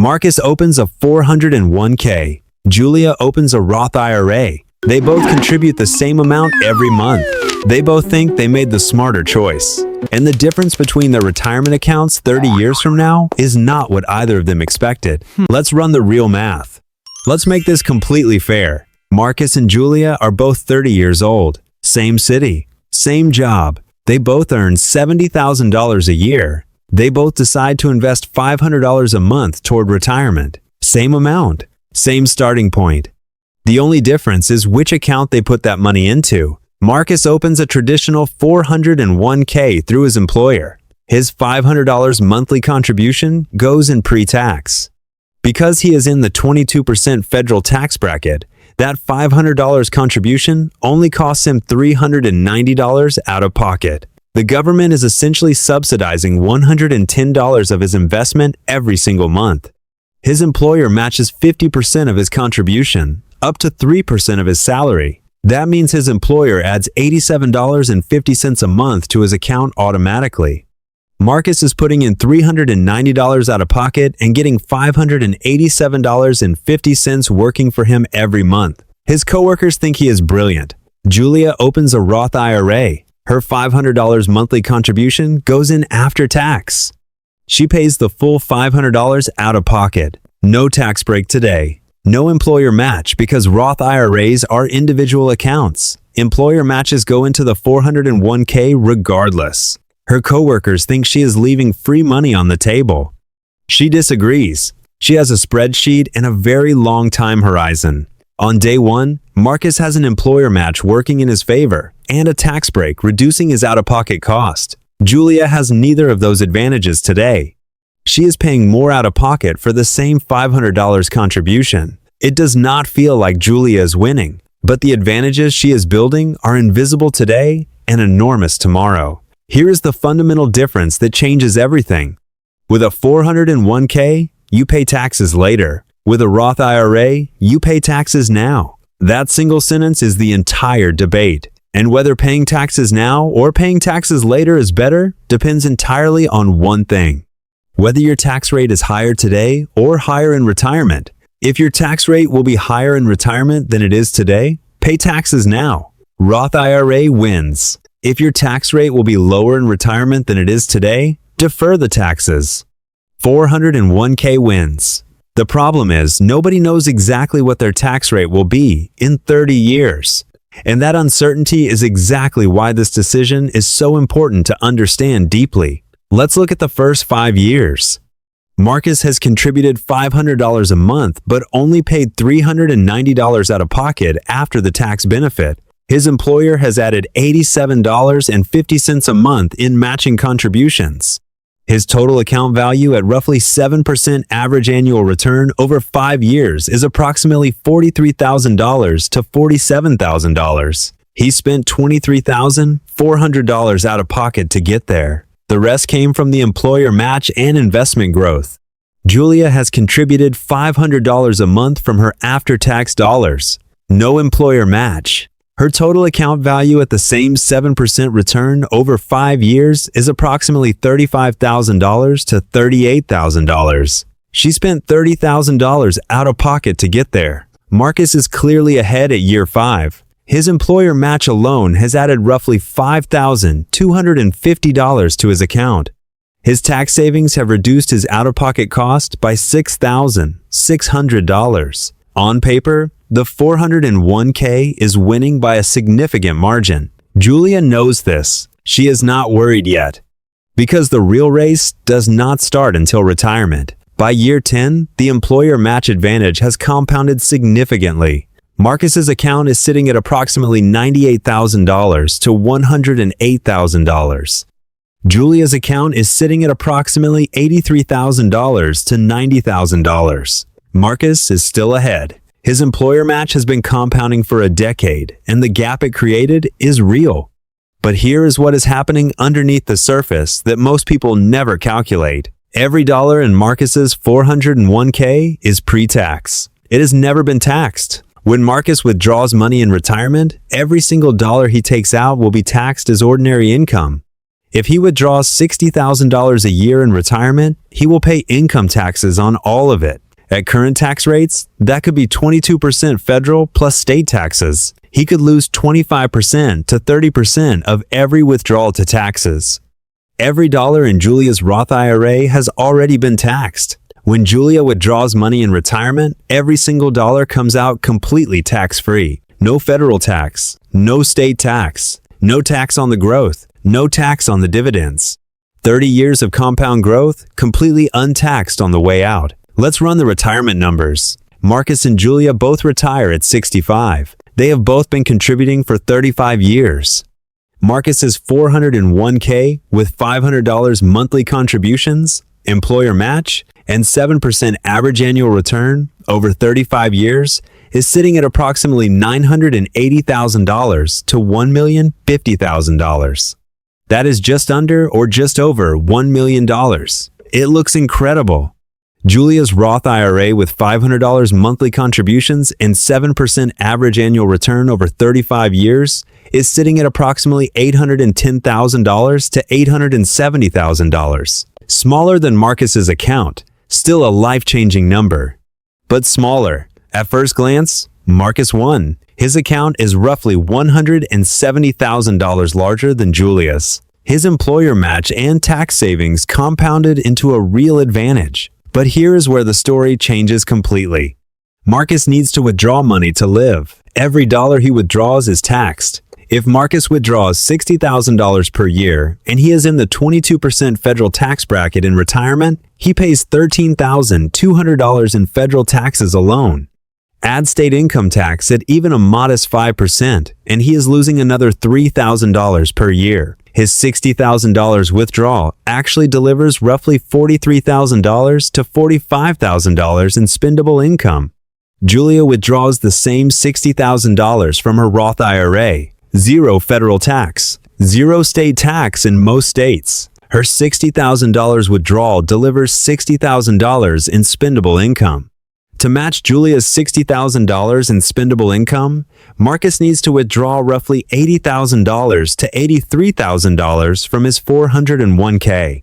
Marcus opens a 401k. Julia opens a Roth IRA. They both contribute the same amount every month. They both think they made the smarter choice. And the difference between their retirement accounts 30 years from now is not what either of them expected. Let's run the real math. Let's make this completely fair. Marcus and Julia are both 30 years old. Same city, same job. They both earn $70,000 a year. They both decide to invest $500 a month toward retirement. Same amount, same starting point. The only difference is which account they put that money into. Marcus opens a traditional 401k through his employer. His $500 monthly contribution goes in pre-tax. Because he is in the 22% federal tax bracket, that $500 contribution only costs him $390 out of pocket. The government is essentially subsidizing $110 of his investment every single month. His employer matches 50% of his contribution, up to 3% of his salary. That means his employer adds $87.50 a month to his account automatically. Marcus is putting in $390 out of pocket and getting $587.50 working for him every month. His coworkers think he is brilliant. Julia opens a Roth IRA. Her $500 monthly contribution goes in after tax. She pays the full $500 out of pocket. No tax break today. No employer match because Roth IRAs are individual accounts. Employer matches go into the 401k regardless. Her coworkers think she is leaving free money on the table. She disagrees. She has a spreadsheet and a very long time horizon. On day one, Marcus has an employer match working in his favor and a tax break reducing his out-of-pocket cost. Julia has neither of those advantages today. She is paying more out of pocket for the same $500 contribution. It does not feel like Julia is winning, but the advantages she is building are invisible today and enormous tomorrow. Here is the fundamental difference that changes everything. With a 401k, you pay taxes later. With a Roth IRA, you pay taxes now. That single sentence is the entire debate. And whether paying taxes now or paying taxes later is better depends entirely on one thing. Whether your tax rate is higher today or higher in retirement. If your tax rate will be higher in retirement than it is today, pay taxes now. Roth IRA wins. If your tax rate will be lower in retirement than it is today, defer the taxes. 401k wins. The problem is nobody knows exactly what their tax rate will be in 30 years. And that uncertainty is exactly why this decision is so important to understand deeply. Let's look at the first 5 years. Marcus has contributed $500 a month but only paid $390 out of pocket after the tax benefit. His employer has added $87.50 a month in matching contributions. His total account value at roughly 7% average annual return over 5 years is approximately $43,000 to $47,000. He spent $23,400 out of pocket to get there. The rest came from the employer match and investment growth. Julia has contributed $500 a month from her after-tax dollars. No employer match. Her total account value at the same 7% return over 5 years is approximately $35,000 to $38,000. She spent $30,000 out of pocket to get there. Marcus is clearly ahead at year 5. His employer match alone has added roughly $5,250 to his account. His tax savings have reduced his out-of-pocket cost by $6,600. On paper, the 401k is winning by a significant margin. Julia knows this. She is not worried yet. Because the real race does not start until retirement. By year 10, the employer match advantage has compounded significantly. Marcus's account is sitting at approximately $98,000 to $108,000. Julia's account is sitting at approximately $83,000 to $90,000. Marcus is still ahead. His employer match has been compounding for a decade, and the gap it created is real. But here is what is happening underneath the surface that most people never calculate. Every dollar in Marcus's 401k is pre-tax. It has never been taxed. When Marcus withdraws money in retirement, every single dollar he takes out will be taxed as ordinary income. If he withdraws $60,000 a year in retirement, he will pay income taxes on all of it. At current tax rates, that could be 22% federal plus state taxes. He could lose 25% to 30% of every withdrawal to taxes. Every dollar in Julia's Roth IRA has already been taxed. When Julia withdraws money in retirement, every single dollar comes out completely tax-free. No federal tax, no state tax, no tax on the growth, no tax on the dividends. 30 years of compound growth, completely untaxed on the way out. Let's run the retirement numbers. Marcus and Julia both retire at 65. They have both been contributing for 35 years. Marcus's 401k with $500 monthly contributions, employer match, and 7% average annual return over 35 years is sitting at approximately $980,000 to $1,050,000. That is just under or just over $1 million. It looks incredible. Julia's Roth IRA with $500 monthly contributions and 7% average annual return over 35 years is sitting at approximately $810,000 to $870,000. Smaller than Marcus's account, still a life-changing number. But smaller. At first glance, Marcus won. His account is roughly $170,000 larger than Julia's. His employer match and tax savings compounded into a real advantage. But here is where the story changes completely. Marcus needs to withdraw money to live. Every dollar he withdraws is taxed. If Marcus withdraws $60,000 per year and he is in the 22% federal tax bracket in retirement, he pays $13,200 in federal taxes alone. Add state income tax at even a modest 5%, and he is losing another $3,000 per year. His $60,000 withdrawal actually delivers roughly $43,000 to $45,000 in spendable income. Julia withdraws the same $60,000 from her Roth IRA. Zero federal tax, zero state tax in most states. Her $60,000 withdrawal delivers $60,000 in spendable income. To match Julia's $60,000 in spendable income, Marcus needs to withdraw roughly $80,000 to $83,000 from his 401k.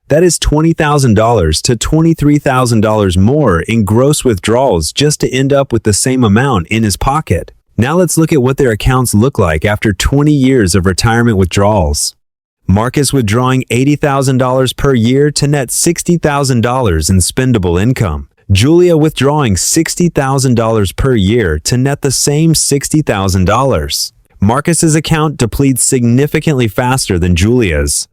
That is $20,000 to $23,000 more in gross withdrawals just to end up with the same amount in his pocket. Now let's look at what their accounts look like after 20 years of retirement withdrawals. Marcus withdrawing $80,000 per year to net $60,000 in spendable income. Julia withdrawing $60,000 per year to net the same $60,000. Marcus's account depletes significantly faster than Julia's.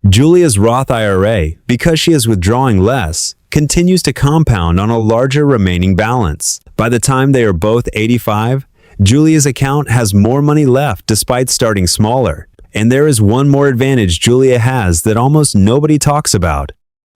Julia's Roth IRA, because she is withdrawing less, continues to compound on a larger remaining balance. By the time they are both 85, Julia's account has more money left despite starting smaller. And there is one more advantage Julia has that almost nobody talks about.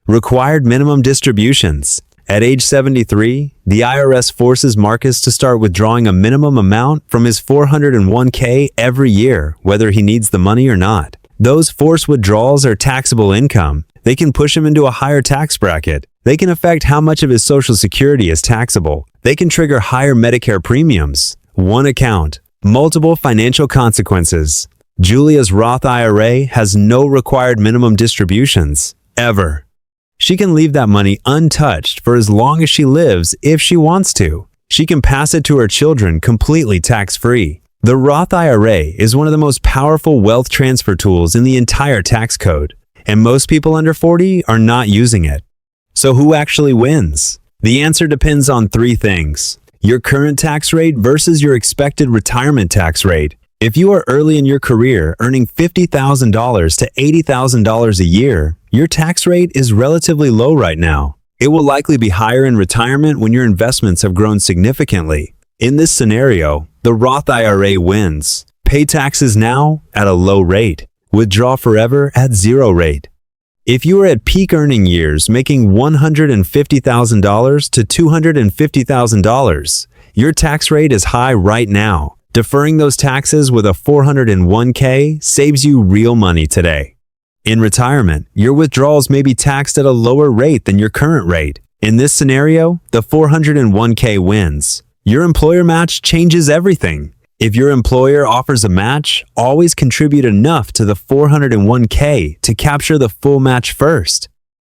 Required minimum distributions. At age 73, the IRS forces Marcus to start withdrawing a minimum amount from his 401k every year, whether he needs the money or not. Those forced withdrawals are taxable income. They can push him into a higher tax bracket. They can affect how much of his Social Security is taxable. They can trigger higher Medicare premiums. One account, multiple financial consequences. Julia's Roth IRA has no required minimum distributions, ever. She can leave that money untouched for as long as she lives if she wants to. She can pass it to her children completely tax-free. The Roth IRA is one of the most powerful wealth transfer tools in the entire tax code, and most people under 40 are not using it. So who actually wins? The answer depends on three things: your current tax rate versus your expected retirement tax rate. If you are early in your career earning $50,000 to $80,000 a year, your tax rate is relatively low right now. It will likely be higher in retirement when your investments have grown significantly. In this scenario, the Roth IRA wins. Pay taxes now at a low rate. Withdraw forever at 0 rate. If you are at peak earning years making $150,000 to $250,000, your tax rate is high right now. Deferring those taxes with a 401k saves you real money today. In retirement, your withdrawals may be taxed at a lower rate than your current rate. In this scenario, the 401k wins. Your employer match changes everything. If your employer offers a match, always contribute enough to the 401k to capture the full match first.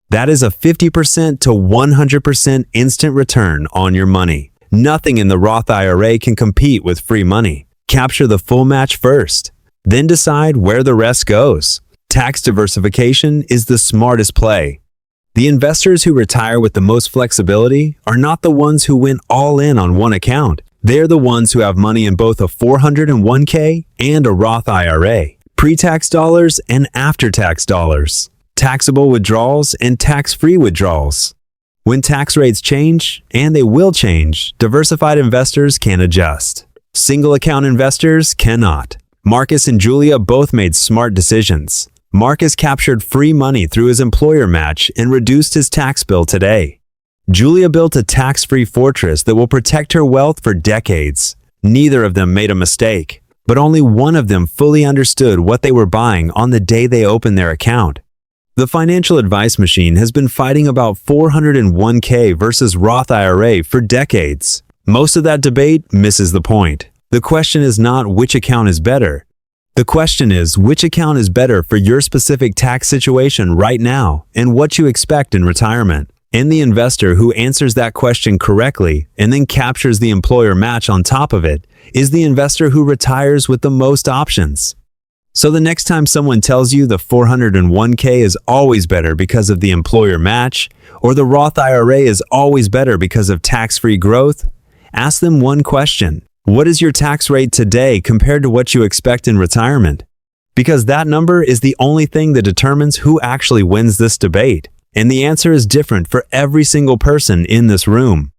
That is a 50% to 100% instant return on your money. Nothing in the Roth IRA can compete with free money. Capture the full match first, then decide where the rest goes. Tax diversification is the smartest play. The investors who retire with the most flexibility are not the ones who went all in on one account. They're the ones who have money in both a 401k and a Roth IRA, pre-tax dollars and after-tax dollars, taxable withdrawals and tax-free withdrawals. When tax rates change, and they will change, diversified investors can adjust. Single account investors cannot. Marcus and Julia both made smart decisions. Marcus captured free money through his employer match and reduced his tax bill today. Julia built a tax-free fortress that will protect her wealth for decades. Neither of them made a mistake, but only one of them fully understood what they were buying on the day they opened their account. The financial advice machine has been fighting about 401k versus Roth IRA for decades. Most of that debate misses the point. The question is not which account is better. The question is which account is better for your specific tax situation right now and what you expect in retirement. And the investor who answers that question correctly and then captures the employer match on top of it is the investor who retires with the most options. So the next time someone tells you the 401k is always better because of the employer match, or the Roth IRA is always better because of tax-free growth, ask them one question. What is your tax rate today compared to what you expect in retirement? Because that number is the only thing that determines who actually wins this debate. And the answer is different for every single person in this room.